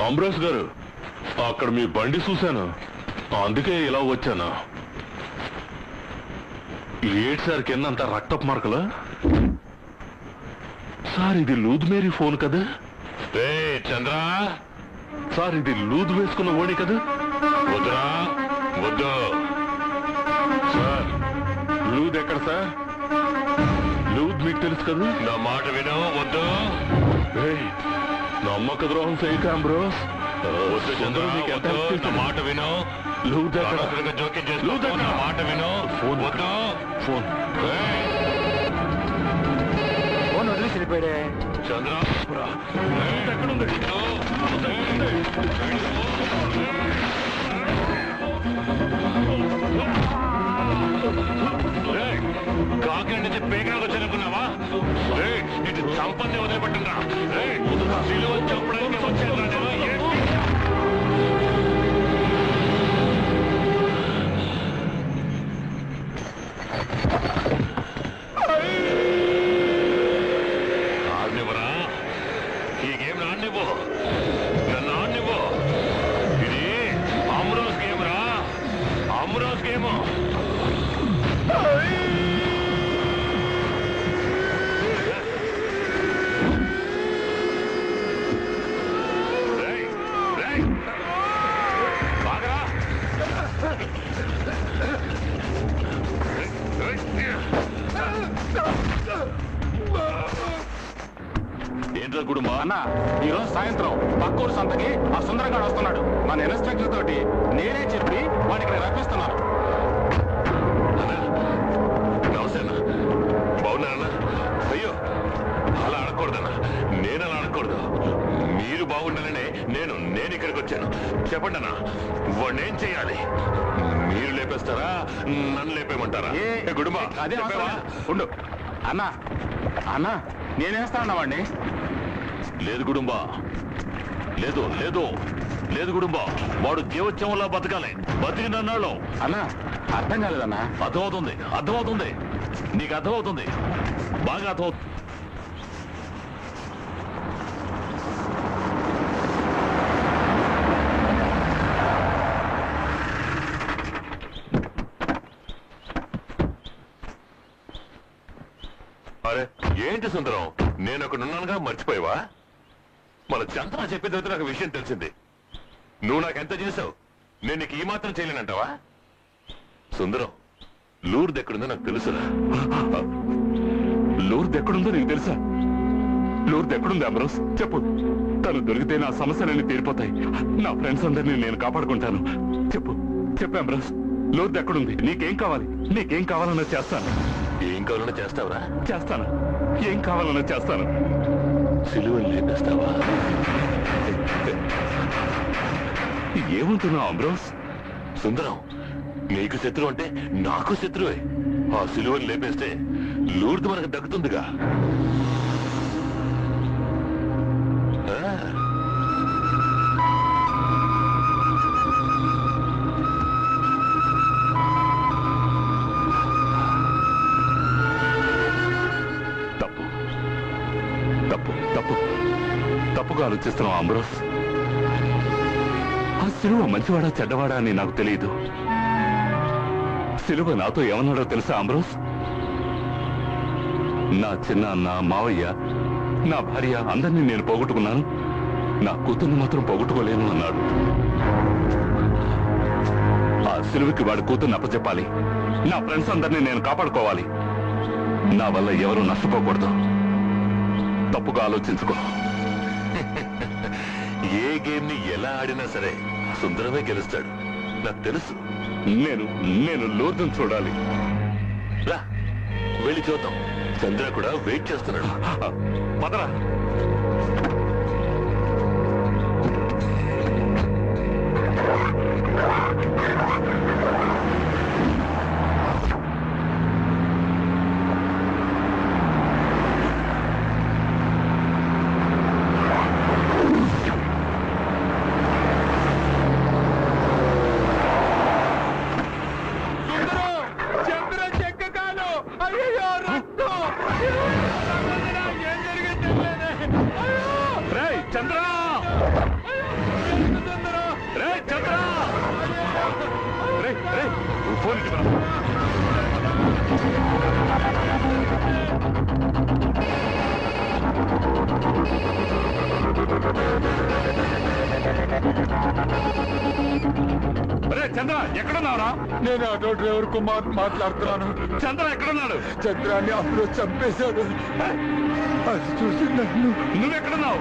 అంబ్రోస్ గారు, అక్కడ మీ బండి చూశాను, అందుకే ఇలా వచ్చాను. ఏంటి సార్ కింద అంత రక్తపు మార్కలు? సార్ ఇది లూద్ మేరీ ఫోన్ కదా? చంద్ర సార్, ఇది లూద్ వేసుకున్న ఓడి కదా? వద్దురా, వద్దు సార్. లూద్ ఎక్కడ సార్? లూద్ మీకు తెలుసు కదా? నా మాట విను, వద్దు. నమ్మక ద్రోహం చేయక అంబ్రోస్. వద్దు చంద్ర, నా మాట విను. లూద్ ఎక్కడ? జోక్యం చేస్తూ నా మాట విను. ఫోన్ వద్దు. ఫోన్ ఫోన్ వదిలి వెళ్ళిపోయాడే. చంద్ర ఎక్కడుంది? కాకి నుంచి పేకలకు వచ్చానుకున్నావా? ఇటు చంపని వదిలిపెట్టండి. సిలువ చంపడానికి వచ్చాను. ఆడినివ్వరా? ఈ గేమ్ ఆడినివ్వు, నన్ను ఆడినివ్వు. ఇది అమ్రోస్ గేమ్ రా, అమ్రోస్ గేమ్. ఏంట్రా కుటుంబ అన్న, ఈరోజు సాయంత్రం పక్కూరు సంతకి ఆ సుందరంగాడు వస్తున్నాడు. మన ఇన్స్ట్రక్టర్ తోటి నేనే చెప్పి వాడికి రప్పిస్తున్నాను. నమస్తే అన్న, బాగున్నారన్నా? అయ్యో అలా అనకూడదన్నా, నేను అలా అనకూడదు. మీరు బాగుండాలనే నేను ఇక్కడికి వచ్చాను. చెప్పండి అన్న, వాడిని ఏం చేయాలి? మీరు లేపేస్తారా, నన్ను లేపేయమంటారా? గుడుంబా అదే ఉండు అన్న. అన్న నేనేస్తానన్నా వాడిని. లేదు గుడుంబా, లేదు లేదు లేదు గుడుంబా, వాడు జీవోత్సవంలా బతకాలి. బతికినన్నాళ్ళు అన్న. అర్థం కాలేదన్నా. అర్థమవుతుంది, అర్థమవుతుంది, నీకు అర్థమవుతుంది, బాగా అర్థమవుతుంది. అరే ఏంటి సుందరం, నేను ఒకడున్నానుగా, మర్చిపోయావా? మన చంద్ర చెప్పిన తర్వాత నాకు విషయం తెలిసింది. నువ్వు నాకెంత చేసావు, నేను నీకు ఈ మాత్రం చేయలేనంటావా? సుందరం, లూర్ద్ ఎక్కడుందో నాకు తెలుసురా. లూర్ద్ ఎక్కడుందో నీకు తెలుసా? లూర్ద్ ఎక్కడుంది అంబ్రోస్? చెప్పు. తను దొరికితే నా సమస్యలన్నీ తీరిపోతాయి. నా ఫ్రెండ్స్ అందరినీ నేను కాపాడుకుంటాను. చెప్పు చెప్పు అంబ్రోస్, లూర్ద్ ఎక్కడుంది? నీకేం కావాలి? నీకేం కావాలన్నా చేస్తాను. ఏం కావాలన్నా చేస్తావరా? చేస్తాను. ఏం కావాలన్నా చేస్తాను. సిలువను లేపేస్తావా? ఏమంటున్నావు అంబ్రోస్? సుందరం, నీకు శత్రువు అంటే నాకు శత్రువే. ఆ సిలువను లేపేస్తే లూర్ద్ మనకు దక్కుతుందిగా. తప్పుగా ఆలోచిస్తున్నావు అంబ్రోస్. ఆ సిలువ మంచివాడా చెడ్డవాడా అని నాకు తెలియదు. సిలువ నాతో ఏమన్నాడో తెలుసా అంబ్రోస్? నా చిన్న అన్న, మావయ్య, నా భార్య అందరినీ నేను పోగొట్టుకున్నాను, నా కూతుర్ని మాత్రం పోగొట్టుకోలేను అన్నాడు. ఆ సిలువకి వాడి కూతుర్ని అప్పచెప్పాలి. నా ఫ్రెండ్స్ అందరినీ నేను కాపాడుకోవాలి. నా వల్ల ఎవరూ నష్టపోకూడదు. తప్పుగా ఆలోచించుకో. ఏ గేమ్ ని ఎలా ఆడినా సరే సుందరమే గెలుస్తాడు, నాకు తెలుసు. నేను లూర్ద్ని చూడాలి. రా వెళ్ళి చూద్దాం. చంద్ర కూడా వెయిట్ చేస్తున్నాడు. పదరా. చంద్ర చెక్క కాదు. చంద్ర రే చంద్ర రే రే ఫోన్ ఇవ్వరా అరే చంద్ర ఎక్కడున్నావురా? నేను ఆటో డ్రైవర్ కుమార్ మాట్లాడుతున్నాను. చంద్ర ఎక్కడున్నాడు? చంద్రాన్ని అప్పుడు చంపేశాడు. అది చూసి నన్ను నువ్వెక్కడున్నావు?